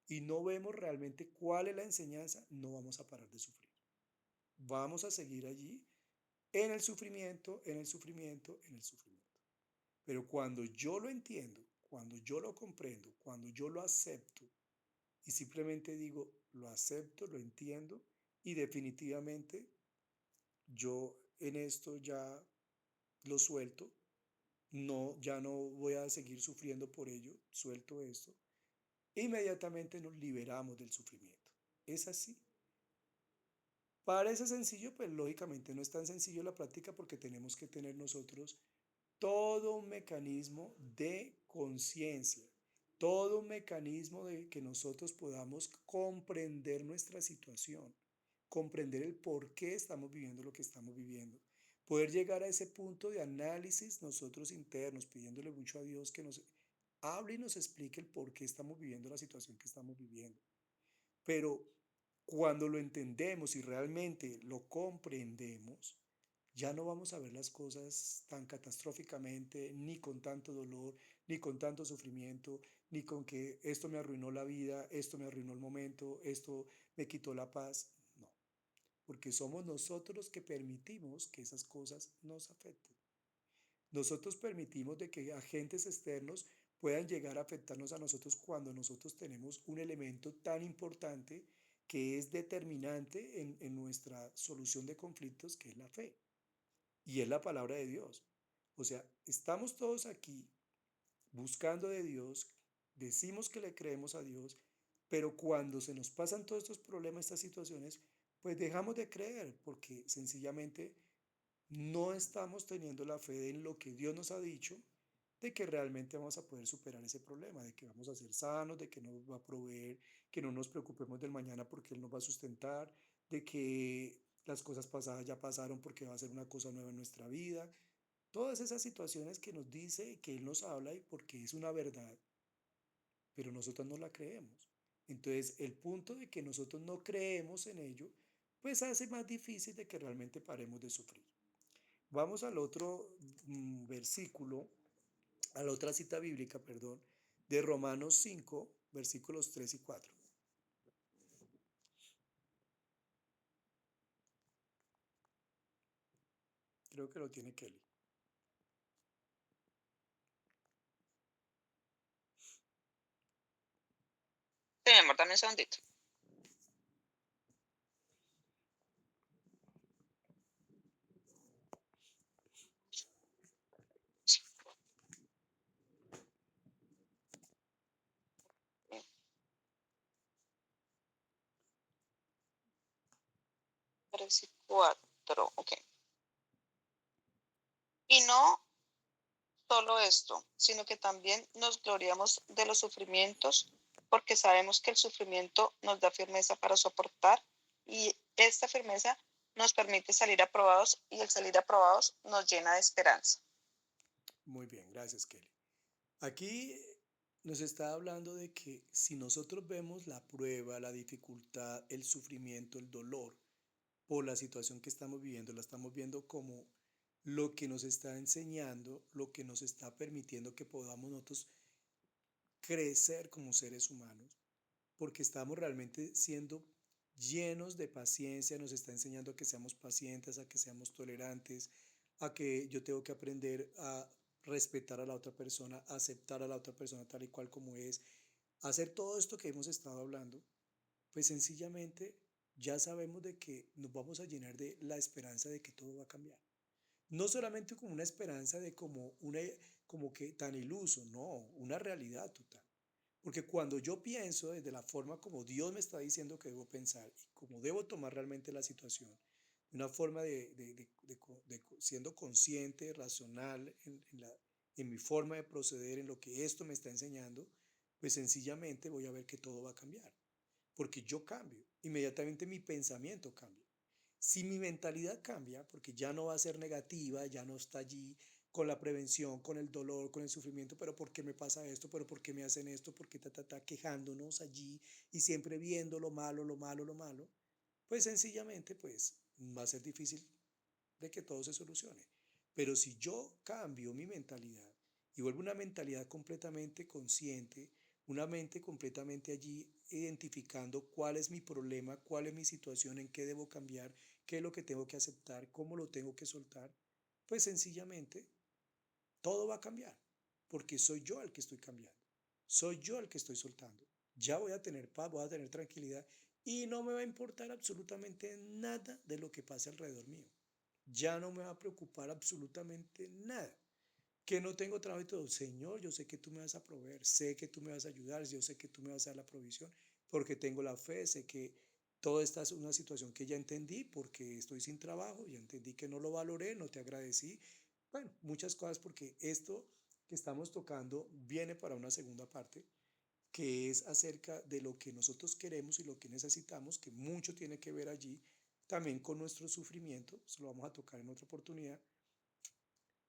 y no vemos realmente cuál es la enseñanza, no vamos a parar de sufrir. Vamos a seguir allí en el sufrimiento, en el sufrimiento, en el sufrimiento. Pero cuando yo lo entiendo, cuando yo lo comprendo, cuando yo lo acepto y simplemente digo, lo acepto, lo entiendo y definitivamente yo en esto ya lo suelto, no, ya no voy a seguir sufriendo por ello, suelto esto, inmediatamente nos liberamos del sufrimiento. Es así. Parece sencillo, pues lógicamente no es tan sencillo la práctica porque tenemos que tener nosotros todo un mecanismo de conciencia, todo un mecanismo de que nosotros podamos comprender nuestra situación, comprender el por qué estamos viviendo lo que estamos viviendo, poder llegar a ese punto de análisis nosotros internos, pidiéndole mucho a Dios que nos hable y nos explique el por qué estamos viviendo la situación que estamos viviendo. Pero cuando lo entendemos y realmente lo comprendemos, ya no vamos a ver las cosas tan catastróficamente, ni con tanto dolor, ni con tanto sufrimiento, ni con que esto me arruinó la vida, esto me arruinó el momento, esto me quitó la paz. No, porque somos nosotros los que permitimos que esas cosas nos afecten. Nosotros permitimos de que agentes externos puedan llegar a afectarnos a nosotros cuando nosotros tenemos un elemento tan importante que es determinante en nuestra solución de conflictos, que es la fe y es la palabra de Dios. O sea, estamos todos aquí buscando de Dios, decimos que le creemos a Dios, pero cuando se nos pasan todos estos problemas, estas situaciones, pues dejamos de creer porque sencillamente no estamos teniendo la fe en lo que Dios nos ha dicho, de que realmente vamos a poder superar ese problema, de que vamos a ser sanos, de que nos va a proveer, que no nos preocupemos del mañana porque Él nos va a sustentar, de que las cosas pasadas ya pasaron porque va a ser una cosa nueva en nuestra vida. Todas esas situaciones que nos dice, que Él nos habla y porque es una verdad, pero nosotros no la creemos. Entonces, el punto de que nosotros no creemos en ello, pues hace más difícil de que realmente paremos de sufrir. Vamos al otro versículo, a la otra cita bíblica, perdón, de Romanos 5, versículos 3 y 4. Creo que lo tiene Kelly. Sí, mi amor, dame un segundito. Tres y cuatro, ok. Y no solo esto, sino que también nos gloriamos de los sufrimientos, porque sabemos que el sufrimiento nos da firmeza para soportar y esta firmeza nos permite salir aprobados y el salir aprobados nos llena de esperanza. Muy bien, gracias Kelly. Aquí nos está hablando de que si nosotros vemos la prueba, la dificultad, el sufrimiento, el dolor por la situación que estamos viviendo, la estamos viendo como lo que nos está enseñando, lo que nos está permitiendo que podamos nosotros crecer como seres humanos, porque estamos realmente siendo llenos de paciencia, nos está enseñando a que seamos pacientes, a que seamos tolerantes, a que yo tengo que aprender a respetar a la otra persona, a aceptar a la otra persona tal y cual como es, hacer todo esto que hemos estado hablando, pues sencillamente ya sabemos de que nos vamos a llenar de la esperanza de que todo va a cambiar. No solamente como una esperanza de como que tan iluso, no, una realidad total. Porque cuando yo pienso desde la forma como Dios me está diciendo que debo pensar y como debo tomar realmente la situación, de una forma siendo consciente, racional en mi forma de proceder, en lo que esto me está enseñando, pues sencillamente voy a ver que todo va a cambiar, porque yo cambio, inmediatamente mi pensamiento cambia. Si mi mentalidad cambia, porque ya no va a ser negativa, ya no está allí con la prevención, con el dolor, con el sufrimiento, pero ¿por qué me pasa esto? ¿Pero por qué me hacen esto? ¿Por qué quejándonos allí y siempre viendo lo malo, lo malo, lo malo? Pues sencillamente, pues va a ser difícil de que todo se solucione. Pero si yo cambio mi mentalidad y vuelvo una mentalidad completamente consciente, una mente completamente allí identificando cuál es mi problema, cuál es mi situación, en qué debo cambiar, qué es lo que tengo que aceptar, cómo lo tengo que soltar, pues sencillamente todo va a cambiar, porque soy yo el que estoy cambiando, soy yo el que estoy soltando. Ya voy a tener paz, voy a tener tranquilidad y no me va a importar absolutamente nada de lo que pase alrededor mío. Ya no me va a preocupar absolutamente nada. Que no tengo trabajo y todo. Señor, yo sé que tú me vas a proveer, sé que tú me vas a ayudar, yo sé que tú me vas a dar la provisión, porque tengo la fe, sé que toda esta es una situación que ya entendí, porque estoy sin trabajo, ya entendí que no lo valoré, no te agradecí. Bueno, muchas cosas, porque esto que estamos tocando viene para una segunda parte, que es acerca de lo que nosotros queremos y lo que necesitamos, que mucho tiene que ver allí también con nuestro sufrimiento, eso lo vamos a tocar en otra oportunidad,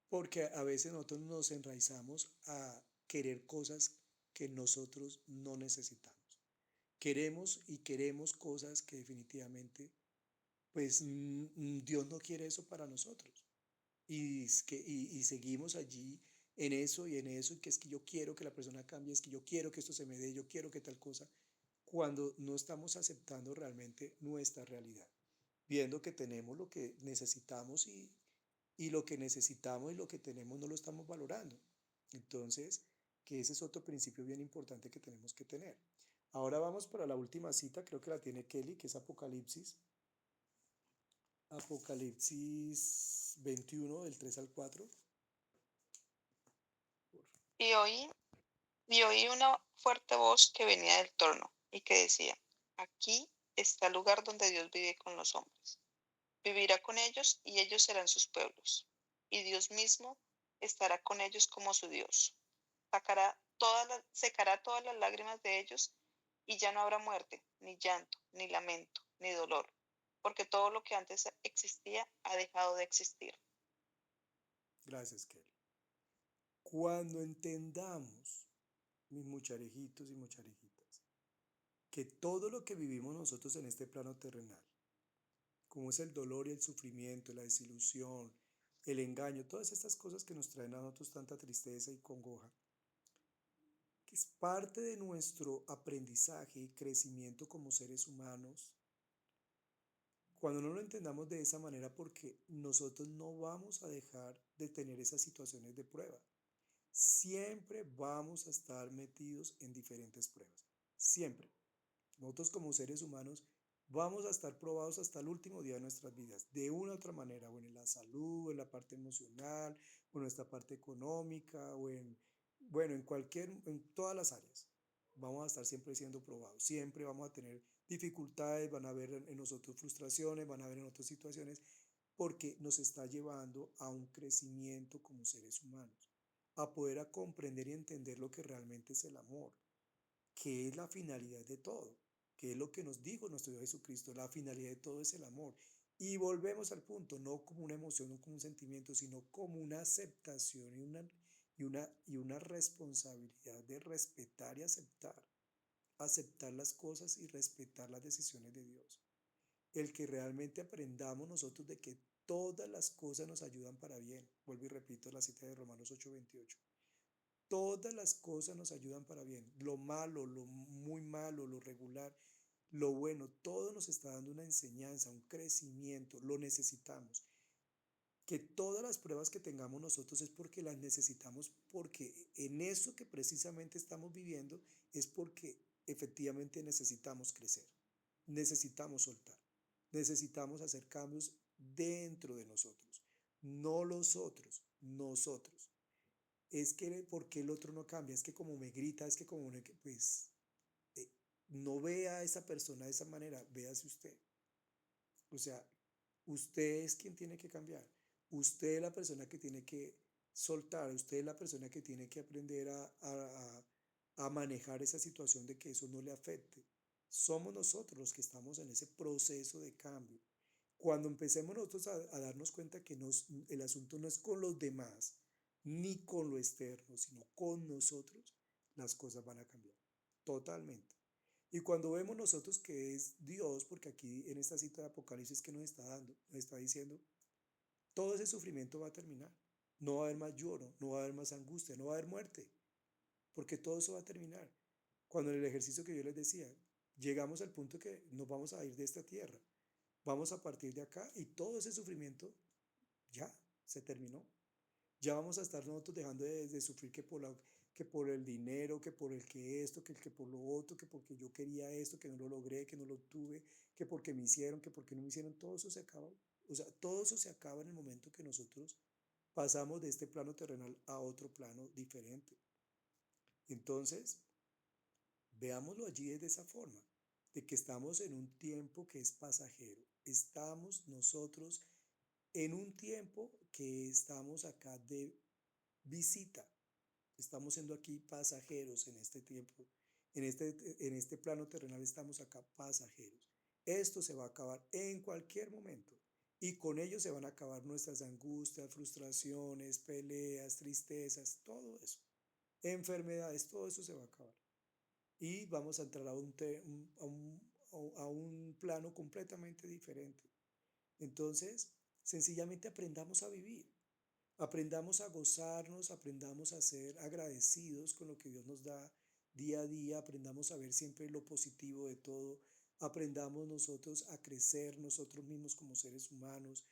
porque a veces nosotros nos enraizamos a querer cosas que nosotros no necesitamos. Queremos y queremos cosas que definitivamente, pues Dios no quiere eso para nosotros. Y seguimos allí en eso y en eso, y que es que yo quiero que la persona cambie, es que yo quiero que esto se me dé, yo quiero que tal cosa, cuando no estamos aceptando realmente nuestra realidad, viendo que tenemos lo que necesitamos y lo que necesitamos y lo que tenemos no lo estamos valorando. Entonces, que ese es otro principio bien importante que tenemos que tener. Ahora vamos para la última cita, creo que la tiene Kelly, que es Apocalipsis. Apocalipsis 21 del 3 al 4. Y oí, y oí una fuerte voz que venía del trono y que decía, aquí está el lugar donde Dios vive con los hombres. Vivirá con ellos y ellos serán sus pueblos. Y Dios mismo estará con ellos como su Dios. Secará todas las lágrimas de ellos y ya no habrá muerte, ni llanto, ni lamento, ni dolor, porque todo lo que antes existía ha dejado de existir. Gracias, Kelly. Cuando entendamos, mis mucharejitos y mucharejitas, que todo lo que vivimos nosotros en este plano terrenal, como es el dolor y el sufrimiento, la desilusión, el engaño, todas estas cosas que nos traen a nosotros tanta tristeza y congoja, que es parte de nuestro aprendizaje y crecimiento como seres humanos, cuando no lo entendamos de esa manera, porque nosotros no vamos a dejar de tener esas situaciones de prueba. Siempre vamos a estar metidos en diferentes pruebas. Siempre. Nosotros como seres humanos vamos a estar probados hasta el último día de nuestras vidas, de una u otra manera, o en la salud, o en la parte emocional, o en nuestra parte económica, o bueno, en todas las áreas. Vamos a estar siempre siendo probados, siempre vamos a tener dificultades, van a haber en nosotros frustraciones, van a haber en otras situaciones, porque nos está llevando a un crecimiento como seres humanos, a poder a comprender y entender lo que realmente es el amor, que es la finalidad de todo, que es lo que nos dijo nuestro Dios Jesucristo, la finalidad de todo es el amor. Y volvemos al punto, no como una emoción, no como un sentimiento, sino como una aceptación y una responsabilidad de respetar y aceptar las cosas y respetar las decisiones de Dios. El que realmente aprendamos nosotros de que todas las cosas nos ayudan para bien. Vuelvo y repito la cita de Romanos 8:28. Todas las cosas nos ayudan para bien. Lo malo, lo muy malo, lo regular, lo bueno, todo nos está dando una enseñanza, un crecimiento. Lo necesitamos. Que todas las pruebas que tengamos nosotros es porque las necesitamos, porque en eso que precisamente estamos viviendo es porque efectivamente necesitamos crecer, necesitamos soltar, necesitamos hacer cambios dentro de nosotros, no los otros, nosotros. Es que porque el otro no cambia, es que como me grita, es que como pues eh, no vea a esa persona de esa manera, véase usted. O sea, usted es quien tiene que cambiar. Usted es la persona que tiene que soltar. Usted es la persona que tiene que aprender a manejar esa situación de que eso no le afecte. Somos nosotros los que estamos en ese proceso de cambio. Cuando empecemos nosotros a darnos cuenta que el asunto no es con los demás, ni con lo externo, sino con nosotros, las cosas van a cambiar totalmente. Y cuando vemos nosotros que es Dios, porque aquí en esta cita de Apocalipsis que nos está dando, nos está diciendo, todo ese sufrimiento va a terminar. No va a haber más lloro, no va a haber más angustia, no va a haber muerte, porque todo eso va a terminar. Cuando en el ejercicio que yo les decía, llegamos al punto que nos vamos a ir de esta tierra, vamos a partir de acá y todo ese sufrimiento ya se terminó. Ya vamos a estar nosotros dejando de sufrir que por el dinero, que por el que esto, que por lo otro, que porque yo quería esto, que no lo logré, que no lo tuve, que porque me hicieron, que porque no me hicieron, todo eso se acaba. O sea, todo eso se acaba en el momento que nosotros pasamos de este plano terrenal a otro plano diferente. Entonces, veámoslo allí de esa forma, de que estamos en un tiempo que es pasajero. Estamos nosotros en un tiempo que estamos acá de visita. Estamos siendo aquí pasajeros en este tiempo. En este plano terrenal estamos acá pasajeros. Esto se va a acabar en cualquier momento. Y con ello se van a acabar nuestras angustias, frustraciones, peleas, tristezas, todo eso. Enfermedades, todo eso se va a acabar. Y vamos a entrar a un plano completamente diferente. Entonces, sencillamente aprendamos a vivir. Aprendamos a gozarnos, aprendamos a ser agradecidos con lo que Dios nos da día a día, aprendamos a ver siempre lo positivo de todo, aprendamos nosotros a crecer nosotros mismos como seres humanos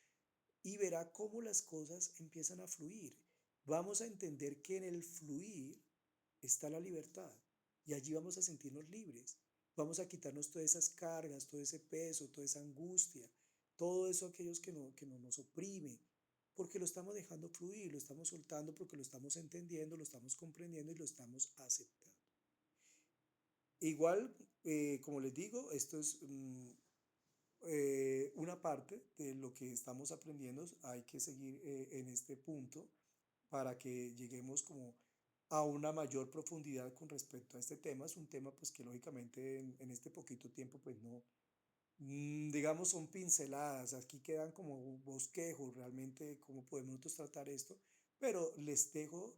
y verá cómo las cosas empiezan a fluir. Vamos a entender que en el fluir está la libertad y allí vamos a sentirnos libres. Vamos a quitarnos todas esas cargas, todo ese peso, toda esa angustia, todo eso aquellos que no nos oprime, porque lo estamos dejando fluir, lo estamos soltando porque lo estamos entendiendo, lo estamos comprendiendo y lo estamos aceptando. Igual, como les digo, esto es una parte de lo que estamos aprendiendo. Hay que seguir en este punto para que lleguemos como a una mayor profundidad con respecto a este tema. Es un tema pues que lógicamente en este poquito tiempo pues no, digamos, son pinceladas, aquí quedan como bosquejos realmente cómo podemos nosotros tratar esto, pero les dejo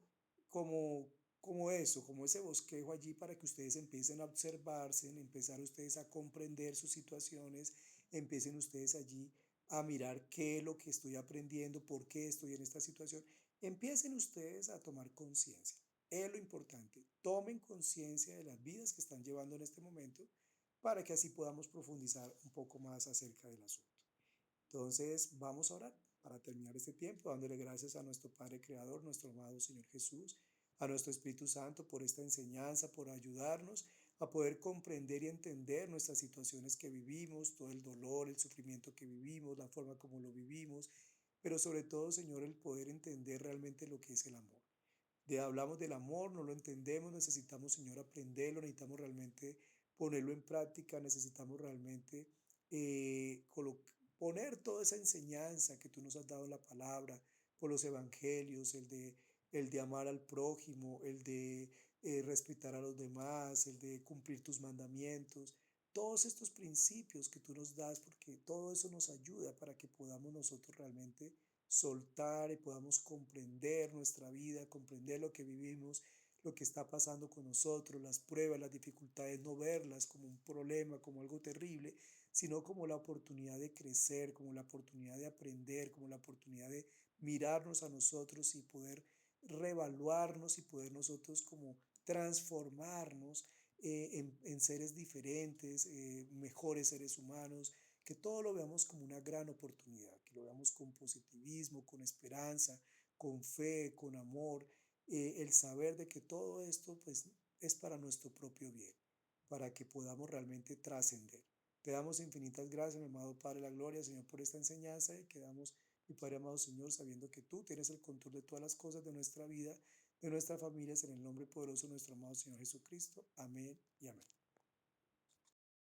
como eso, como ese bosquejo allí para que ustedes empiecen a observarse, empezar ustedes a comprender sus situaciones, empiecen ustedes allí a mirar qué es lo que estoy aprendiendo, por qué estoy en esta situación, empiecen ustedes a tomar conciencia. Es lo importante, tomen conciencia de las vidas que están llevando en este momento para que así podamos profundizar un poco más acerca del asunto. Entonces, vamos a orar para terminar este tiempo, dándole gracias a nuestro Padre Creador, nuestro amado Señor Jesús, a nuestro Espíritu Santo por esta enseñanza, por ayudarnos a poder comprender y entender nuestras situaciones que vivimos, todo el dolor, el sufrimiento que vivimos, la forma como lo vivimos, pero sobre todo, Señor, el poder entender realmente lo que es el amor. Hablamos del amor, no lo entendemos, necesitamos, Señor, aprenderlo, necesitamos realmente ponerlo en práctica, necesitamos realmente poner toda esa enseñanza que tú nos has dado en la palabra, por los evangelios, el de amar al prójimo, el de respetar a los demás, el de cumplir tus mandamientos, todos estos principios que tú nos das, porque todo eso nos ayuda para que podamos nosotros realmente soltar y podamos comprender nuestra vida, comprender lo que vivimos, lo que está pasando con nosotros, las pruebas, las dificultades, no verlas como un problema, como algo terrible, sino como la oportunidad de crecer, como la oportunidad de aprender, como la oportunidad de mirarnos a nosotros y poder reevaluarnos y poder nosotros como transformarnos en seres diferentes, mejores seres humanos, que todo lo veamos como una gran oportunidad, que lo veamos con positivismo, con esperanza, con fe, con amor, el saber de que todo esto pues es para nuestro propio bien, para que podamos realmente trascender. Te damos infinitas gracias, mi amado Padre de la Gloria, Señor, por esta enseñanza y quedamos, mi Padre amado Señor, sabiendo que tú tienes el control de todas las cosas de nuestra vida, de nuestras familias, en el nombre poderoso de nuestro amado Señor Jesucristo. Amén y amén.